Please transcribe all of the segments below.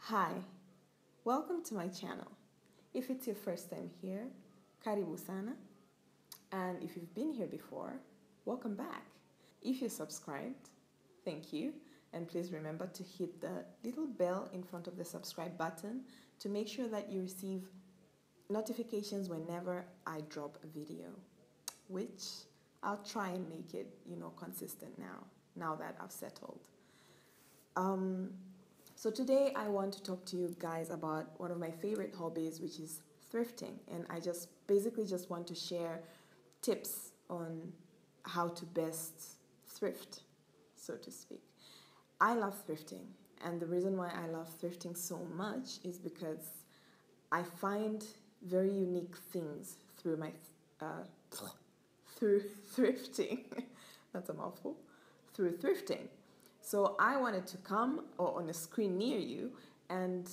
Hi, welcome to my channel. If it's your first time here, karibu sana. And if you've been here before, welcome back. If you're subscribed, thank you. And please remember to hit the little bell in front of the subscribe button to make sure that you receive notifications whenever I drop a video, which I'll try and make it, consistent now that I've settled. So today I want to talk to you guys about one of my favorite hobbies, which is thrifting. And I just want to share tips on how to best thrift, so to speak. I love thrifting, and the reason why I love thrifting so much is because I find very unique things through my through thrifting. That's a mouthful. Through thrifting. So I wanted to come or on a screen near you and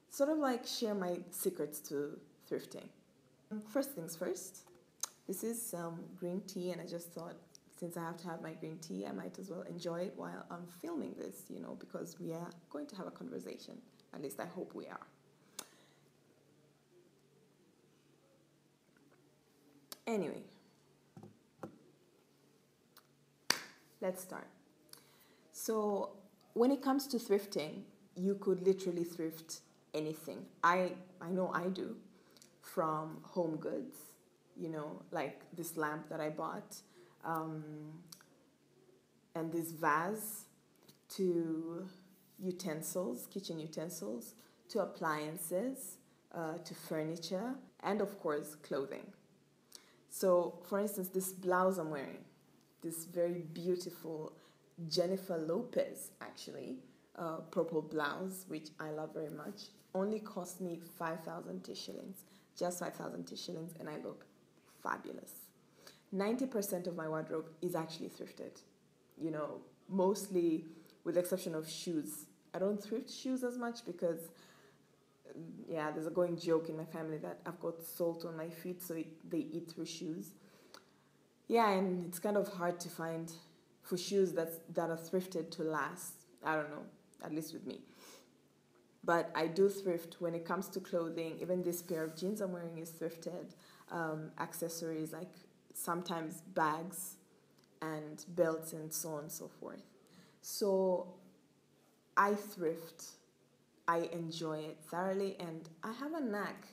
sort of like share my secrets to thrifting. First things first, this is green tea, and I just thought since I have to have my green tea, I might as well enjoy it while I'm filming this, because we are going to have a conversation. At least I hope we are. Anyway, let's start. So when it comes to thrifting, you could literally thrift anything. I know I do, from home goods, like this lamp that I bought, and this vase, to utensils, kitchen utensils, to appliances, to furniture, and of course clothing. So for instance, this blouse I'm wearing, this very beautiful Jennifer Lopez, actually, purple blouse, which I love very much, only cost me 5,000 shillings, just 5,000 shillings, and I look fabulous. 90% of my wardrobe is actually thrifted, mostly with the exception of shoes. I don't thrift shoes as much because, there's a going joke in my family that I've got salt on my feet, so they eat through shoes. Yeah, and it's kind of hard to find for shoes that are thrifted to last. I don't know, at least with me. But I do thrift when it comes to clothing. Even this pair of jeans I'm wearing is thrifted. Accessories like sometimes bags and belts and so on and so forth. So I thrift. I enjoy it thoroughly, and I have a knack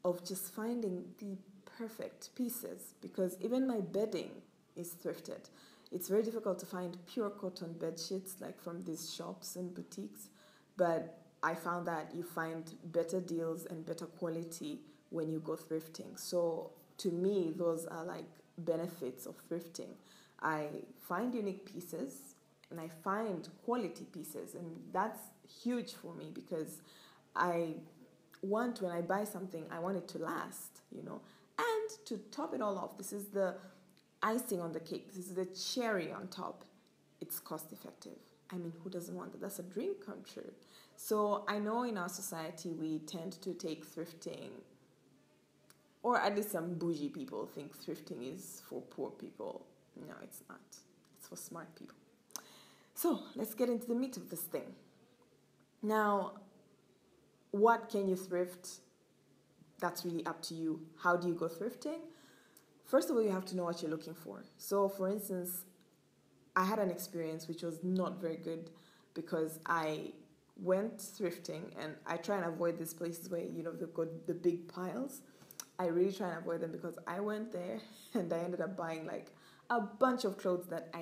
of just finding the perfect pieces, because even my bedding is thrifted. It's very difficult to find pure cotton bed sheets like from these shops and boutiques, but I found that you find better deals and better quality when you go thrifting. So to me, those are like benefits of thrifting. I find unique pieces and I find quality pieces, and that's huge for me because when I buy something, I want it to last, And to top it all off, this is the icing on the cake. This is the cherry on top. It's cost effective. I mean, who doesn't want that? That's a dream come true. So I know in our society we tend to take thrifting, or at least some bougie people think thrifting is for poor people. No, it's not. It's for smart people. So let's get into the meat of this thing. Now, what can you thrift? That's really up to you. How do you go thrifting? First of all, you have to know what you're looking for. So, for instance, I had an experience which was not very good because I went thrifting, and I try and avoid these places where, they've got the big piles. I really try and avoid them because I went there and I ended up buying like a bunch of clothes that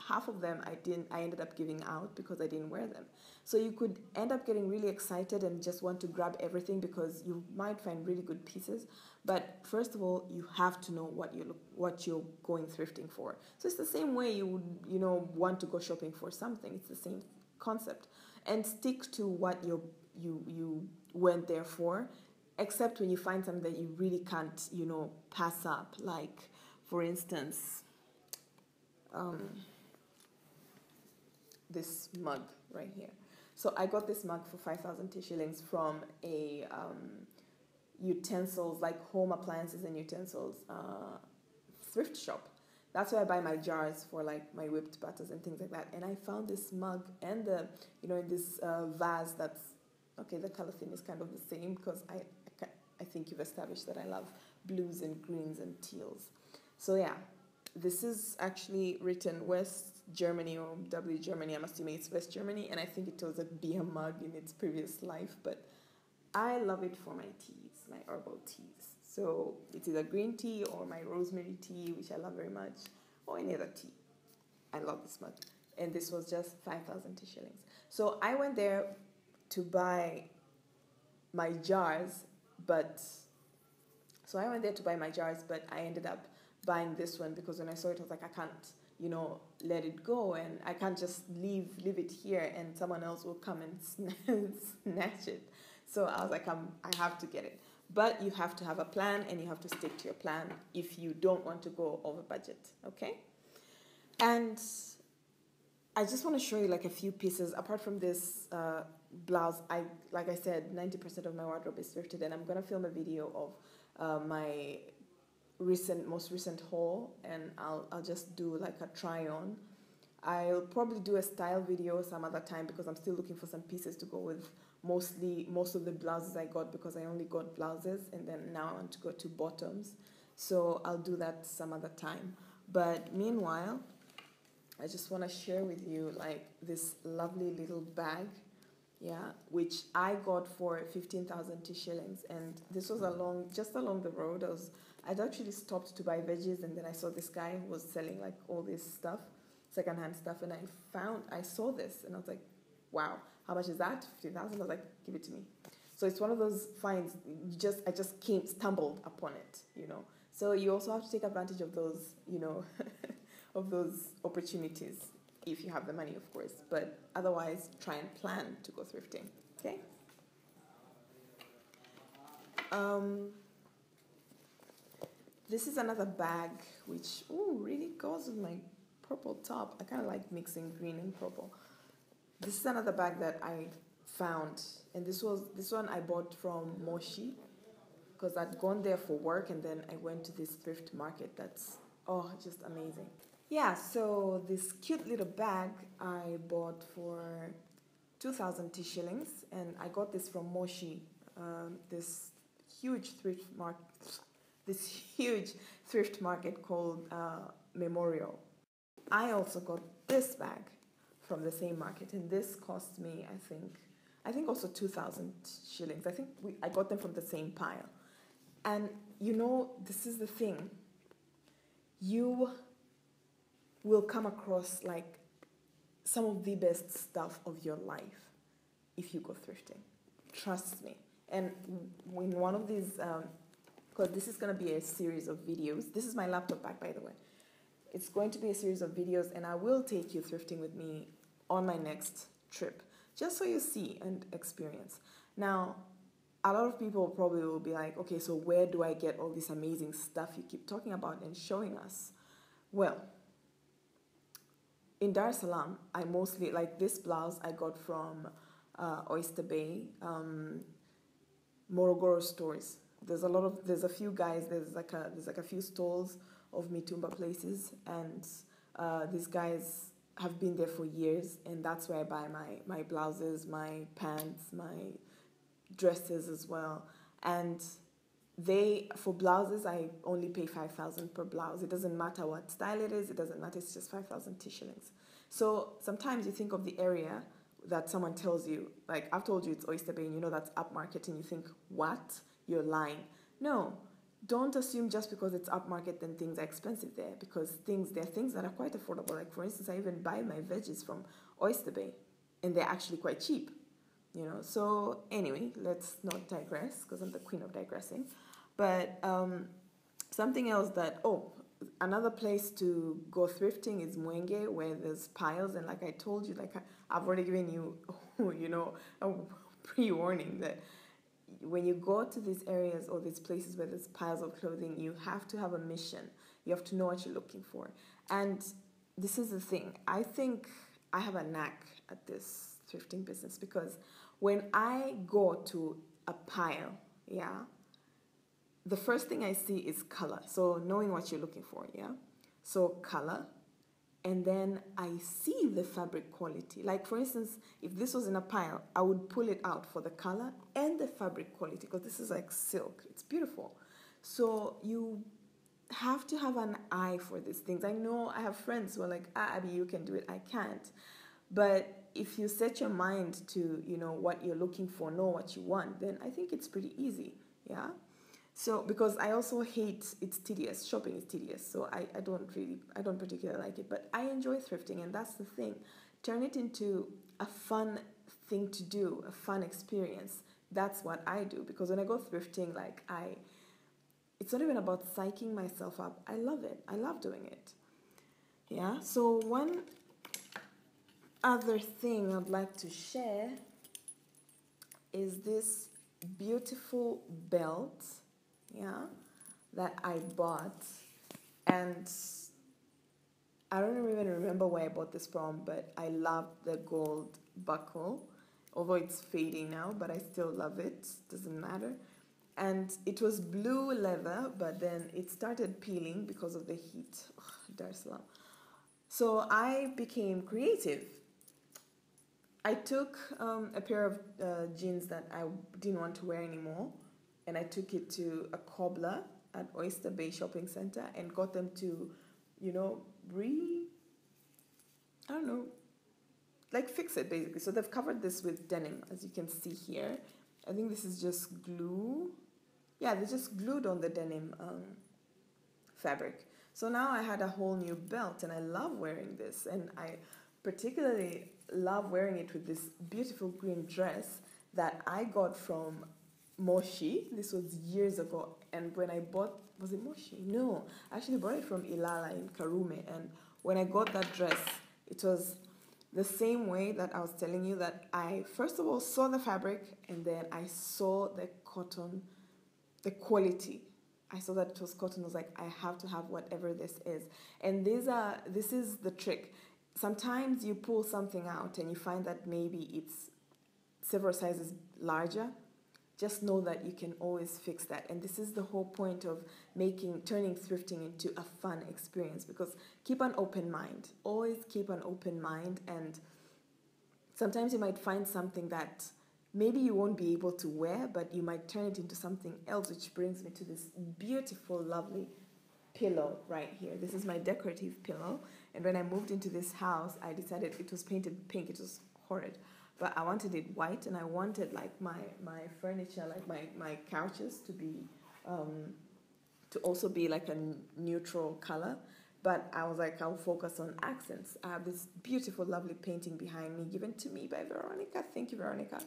half of them I ended up giving out because I didn't wear them. So you could end up getting really excited and just want to grab everything because you might find really good pieces. But first of all, you have to know what you're going thrifting for. So it's the same way you would, want to go shopping for something. It's the same concept. And stick to what you went there for, except when you find something that you really can't, pass up. Like, for instance, this mug right here. So I got this mug for 5,000 shillings from a utensils, like home appliances and utensils thrift shop. That's where I buy my jars for like my whipped butters and things like that. And I found this mug and in this vase that's Okay, the color theme is kind of the same because I think you've established that I love blues and greens and teals. So yeah, this is actually written West Germany or W Germany. I'm assuming it's West Germany, and I think it was a beer mug in its previous life, but I love it for my teas, my herbal teas. So it's either green tea or my rosemary tea, which I love very much, or any other tea. I love this mug. And this was just 5,000 T shillings. So I went there to buy my jars, but I ended up buying this one because when I saw it, I was like, I can't, let it go, and I can't just leave it here and someone else will come and snatch it. So I was like, I have to get it. But you have to have a plan and you have to stick to your plan if you don't want to go over budget, okay? And I just want to show you like a few pieces. Apart from this blouse, like I said, 90% of my wardrobe is thrifted, and I'm going to film a video of my most recent haul, and I'll just do like a try on. I'll probably do a style video some other time because I'm still looking for some pieces to go with most of the blouses I got, because I only got blouses and then now I want to go to bottoms. So I'll do that some other time. But meanwhile, I just want to share with you like this lovely little bag, yeah, which I got for 15,000 T shillings, and this was just along the road. I'd actually stopped to buy veggies, and then I saw this guy who was selling like all this stuff, secondhand stuff, and I saw this, and I was like, wow, how much is that? 15,000. I was like, give it to me. So it's one of those finds. I just stumbled upon it, So you also have to take advantage of those, of those opportunities if you have the money, of course. But otherwise, try and plan to go thrifting. Okay. This is another bag which really goes with my purple top. I kind of like mixing green and purple. This is another bag that I found, and this one I bought from Moshi because I'd gone there for work, and then I went to this thrift market that's just amazing. Yeah, so this cute little bag I bought for 2,000 T shillings, and I got this from Moshi, this huge thrift market called Memorial. I also got this bag from the same market, and this cost me, I think also 2,000 shillings. I think I got them from the same pile. And this is the thing. You will come across like some of the best stuff of your life if you go thrifting. Trust me. And in one of these, because this is going to be a series of videos. This is my laptop bag, by the way. It's going to be a series of videos, and I will take you thrifting with me on my next trip, just so you see and experience. Now, a lot of people probably will be like, okay, so where do I get all this amazing stuff you keep talking about and showing us? Well, in Dar es Salaam, I mostly, like this blouse I got from Oyster Bay, Morogoro stores. There's a few guys, there's like a few stalls of mitumba places, and these guys have been there for years, and that's where I buy my blouses, my pants, my dresses as well. And for blouses, I only pay 5,000 per blouse. It doesn't matter what style it is, it doesn't matter, it's just 5,000 T shillings. So sometimes you think of the area that someone tells you, like I've told you it's Oyster Bay, and that's upmarket, and you think, what? You're lying. No, don't assume just because it's upmarket then things are expensive there, because there are things that are quite affordable. Like for instance, I even buy my veggies from Oyster Bay, and they're actually quite cheap. So anyway, let's not digress because I'm the queen of digressing. But something else another place to go thrifting is Mwenge, where there's piles, and like I told you, like I've already given you, a pre-warning that when you go to these areas or these places where there's piles of clothing, you have to have a mission. You have to know what you're looking for. And this is the thing. I think I have a knack at this thrifting business, because when I go to a pile, the first thing I see is color. So knowing what you're looking for, So color, and then I see the fabric quality. Like for instance, if this was in a pile, I would pull it out for the color and the fabric quality, because this is like silk. It's beautiful. So you have to have an eye for these things. I know I have friends who are like, Abby, you can do it. I can't. But if you set your mind to, what you're looking for, know what you want, then I think it's pretty easy. Yeah. So, because I also hate, it's tedious. Shopping is tedious. So I don't particularly like it. But I enjoy thrifting, and that's the thing. Turn it into a fun thing to do, a fun experience. That's what I do. Because when I go thrifting, it's not even about psyching myself up. I love it. I love doing it. Yeah. So one other thing I'd like to share is this beautiful belt, that I bought. And I don't even remember where I bought this from, but I love the gold buckle, although it's fading now, but I still love it. Doesn't matter. And it was blue leather, but then it started peeling because of the heat. Dar es Salaam. So I became creative. I took a pair of jeans that I didn't want to wear anymore, and I took it to a cobbler at Oyster Bay Shopping Center and got them to, fix it basically. So they've covered this with denim, as you can see here. I think this is just glue. Yeah, they just glued on the denim fabric. So now I had a whole new belt, and I love wearing this. And I particularly love wearing it with this beautiful green dress that I got from Moshi. This was years ago. And when I bought, was it Moshi? No, I actually bought it from Ilala in Karume. And when I got that dress, it was the same way that I was telling you, that I first of all saw the fabric, and then I saw the cotton, the quality. I saw that it was cotton. I was like, I have to have whatever this is. And this is the trick. Sometimes you pull something out and you find that maybe it's several sizes larger. Just know that you can always fix that. And this is the whole point of turning thrifting into a fun experience, because keep an open mind. Always keep an open mind. And sometimes you might find something that maybe you won't be able to wear, but you might turn it into something else, which brings me to this beautiful, lovely pillow right here. This is my decorative pillow. And when I moved into this house, I decided it was painted pink. It was horrid. But I wanted it white, and I wanted my furniture, my couches to be, to also be like a neutral color. But I was like, I'll focus on accents. I have this beautiful, lovely painting behind me, given to me by Veronica. Thank you, Veronica.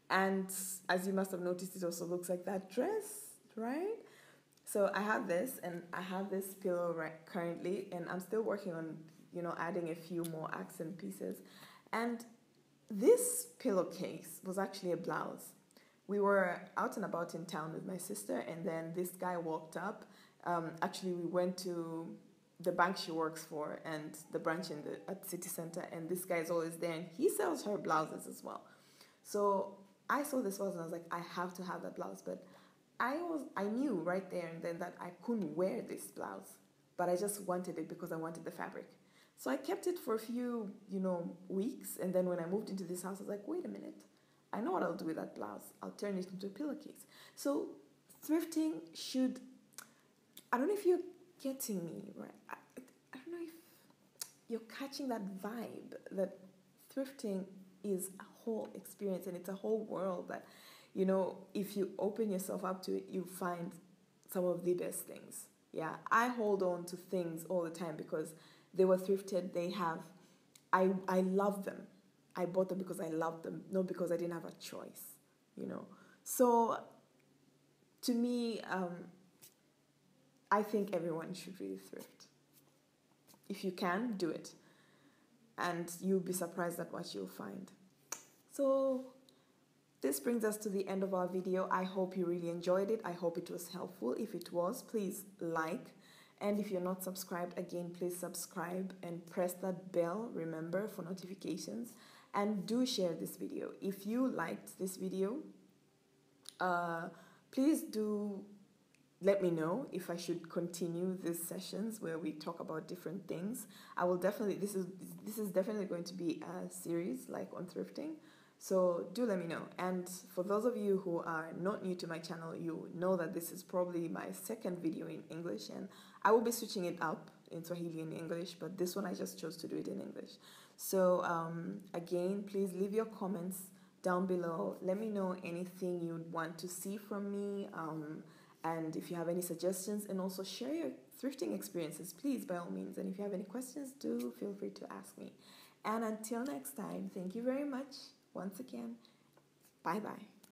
And as you must have noticed, it also looks like that dress, right? So I have this, and I have this pillow currently, and I'm still working on, adding a few more accent pieces. And this pillowcase was actually a blouse. We were out and about in town with my sister, and then this guy walked up. Actually, we went to the bank she works for and the branch at City Center, and this guy is always there, and he sells her blouses as well. So I saw this blouse, and I was like, I have to have that blouse. But I knew right there and then that I couldn't wear this blouse, but I just wanted it because I wanted the fabric. So I kept it for a few, weeks. And then when I moved into this house, I was like, wait a minute. I know what I'll do with that blouse. I'll turn it into a pillowcase. So thrifting should, I don't know if you're getting me, right? I don't know if you're catching that vibe, that thrifting is a whole experience, and it's a whole world that, if you open yourself up to it, you find some of the best things. Yeah, I hold on to things all the time because they were thrifted. I love them. I bought them because I loved them, not because I didn't have a choice, So to me, I think everyone should really thrift. If you can, do it. And you'll be surprised at what you'll find. So this brings us to the end of our video. I hope you really enjoyed it. I hope it was helpful. If it was, please like. And if you're not subscribed, again, please subscribe and press that bell, remember, for notifications. And do share this video. If you liked this video, please do let me know if I should continue these sessions where we talk about different things. I will definitely, this is definitely going to be a series like on thrifting. So do let me know. And for those of you who are not new to my channel, you know that this is probably my second video in English, and I will be switching it up in Swahili and English, but this one I just chose to do it in English. So again, please leave your comments down below. Let me know anything you'd want to see from me, and if you have any suggestions, and also share your thrifting experiences, please, by all means. And if you have any questions, do feel free to ask me. And until next time, thank you very much once again. Bye bye.